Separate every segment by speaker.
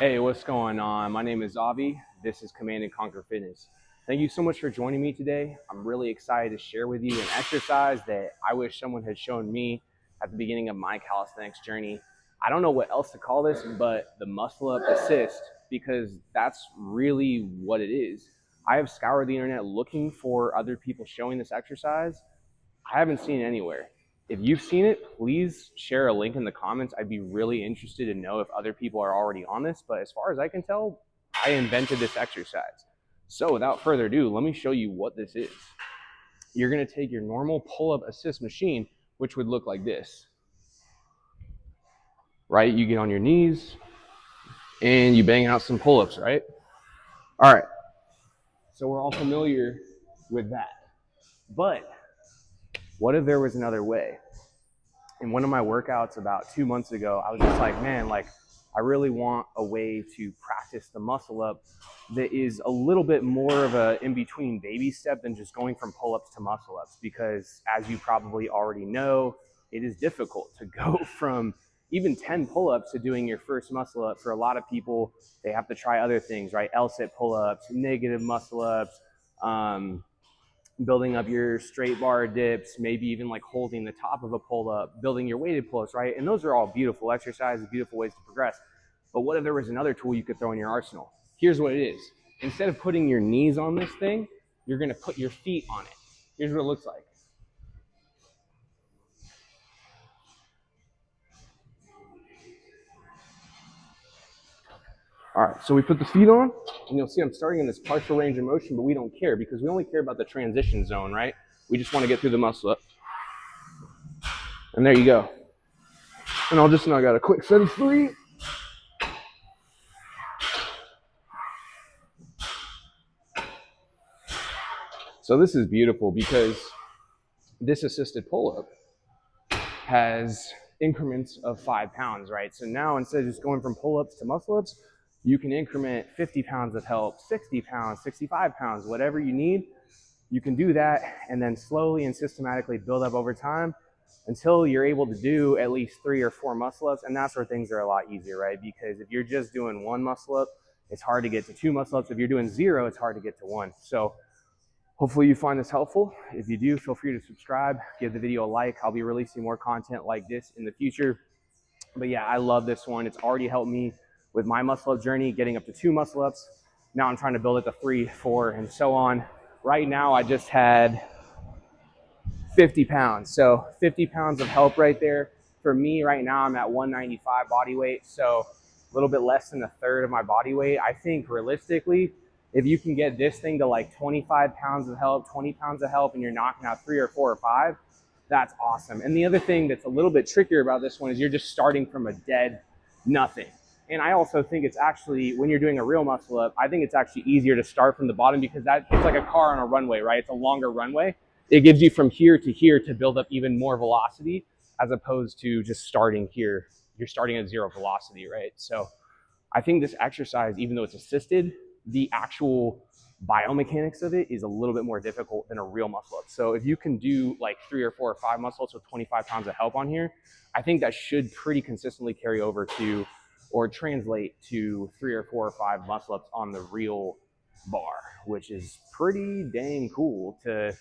Speaker 1: Hey, what's going on? My name is Avi. This is Command and Conquer Fitness. Thank you so much for joining me today. I'm really excited to share with you an exercise that I wish someone had shown me at the beginning of my calisthenics journey. I don't know what else to call this, but the muscle up assist, because that's really what it is. I have scoured the internet looking for other people showing this exercise. I haven't seen it anywhere. If you've seen it, please share a link in the comments. I'd be really interested to know if other people are already on this. But as far as I can tell, I invented this exercise. So without further ado, let me show you what this is. You're going to take your normal pull-up assist machine, which would look like this. Right? You get on your knees and you bang out some pull-ups, right? All right. So we're all familiar with that. But what if there was another way? In one of my workouts about 2 months ago, I was just like, man, like I really want a way to practice the muscle up that is a little bit more of a in-between baby step than just going from pull-ups to muscle ups, because as you probably already know, it is difficult to go from even 10 pull-ups to doing your first muscle up. For a lot of people, they have to try other things, right? L-sit pull-ups, negative muscle ups, building up your straight bar dips, maybe even like holding the top of a pull up, building your weighted pull-ups, right? And those are all beautiful exercises, beautiful ways to progress. But what if there was another tool you could throw in your arsenal? Here's what it is. Instead of putting your knees on this thing, you're gonna put your feet on it. Here's what it looks like. All right, so we put the feet on, and you'll see I'm starting in this partial range of motion, but we don't care because we only care about the transition zone, right? We just want to get through the muscle up. And there you go. And I'll just, I got a quick set of 3. So this is beautiful because this assisted pull-up has increments of 5 pounds, right? So now instead of just going from pull-ups to muscle-ups, you can increment 50 pounds of help, 60 pounds, 65 pounds, whatever you need. You can do that and then slowly and systematically build up over time until you're able to do at least 3 or 4 muscle-ups. And that's where things are a lot easier, right? Because if you're just doing 1 muscle-up, it's hard to get to 2 muscle-ups. If you're doing 0, it's hard to get to 1. So hopefully you find this helpful. If you do, feel free to subscribe, give the video a like. I'll be releasing more content like this in the future. But yeah, I love this one. It's already helped me with my muscle up journey, getting up to 2 muscle ups. Now I'm trying to build it to 3, 4, and so on. Right now, I just had 50 pounds. So 50 pounds of help right there. For me right now, I'm at 195 body weight. So a little bit less than a third of my body weight. I think realistically, if you can get this thing to like 25 pounds of help, 20 pounds of help, and you're knocking out 3 or 4 or 5, that's awesome. And the other thing that's a little bit trickier about this one is you're just starting from a dead nothing. And I also think it's actually, when you're doing a real muscle up, I think it's actually easier to start from the bottom because it's like a car on a runway, right? It's a longer runway. It gives you from here to build up even more velocity as opposed to just starting here. You're starting at 0 velocity, right? So I think this exercise, even though it's assisted, the actual biomechanics of it is a little bit more difficult than a real muscle up. So if you can do like 3 or 4 or 5 muscle ups with 25 pounds of help on here, I think that should pretty consistently carry over to or translate to 3 or 4 or 5 muscle ups on the real bar, which is pretty dang cool to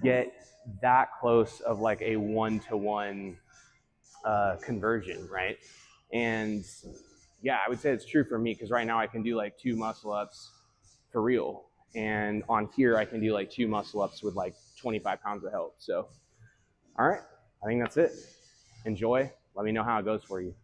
Speaker 1: get that close of like a 1-to-1 conversion, right? And yeah, I would say it's true for me because right now I can do like 2 muscle ups for real. And on here, I can do like 2 muscle ups with like 25 pounds of help. So, all right, I think that's it. Enjoy. Let me know how it goes for you.